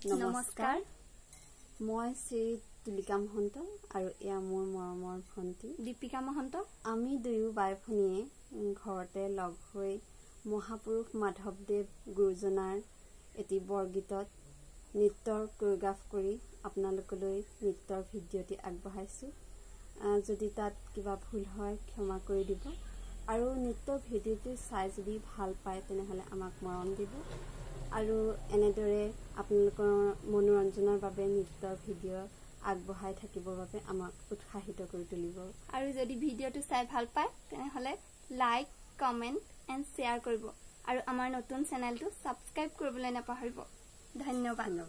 নমস্কাৰ মই শ্ৰী তুলিকা মহন্ত আৰু এয়া মোৰ মৰমৰ ভণ্টি দীপিকা মহন্ত আমি দুয়ো বাই ভনীয়ে ঘৰতে লগ হৈ মহাপুৰুষ মাধৱদেৱ গুৰুজনাৰ এটি বৰগীতত নৃত্যৰ কোৰিওগ্ৰাফ কৰি আপোনালোকলৈ নৃত্যৰ ভিডিঅ'টি আগবঢ়াইছো যদি তাত কিবা ভুল হয় ক্ষমা কৰি দিব আৰু নৃত্যৰ ভিডিঅ'টি চাই যদি ভাল পায় তেনেহলে আমাক মৰম দিব আৰু এনেদৰে আপোনালোকৰ মনোৰঞ্জনৰ বাবে নৃত্যৰ ভিডিঅ' আগবঢ়াই থাকিবৰ বাবে আমাক উৎসাহিত কৰি তুলিব আৰু যদি ভিডিঅ'টো চাই ভাল পায় তেনেহলে লাইক কমেন্ট এণ্ড শ্বেয়াৰ কৰিব আৰু আমাৰ নতুন চেনেলটো সাবস্ক্ৰাইব কৰিবলৈ নাপাহৰিব ধন্যবাদ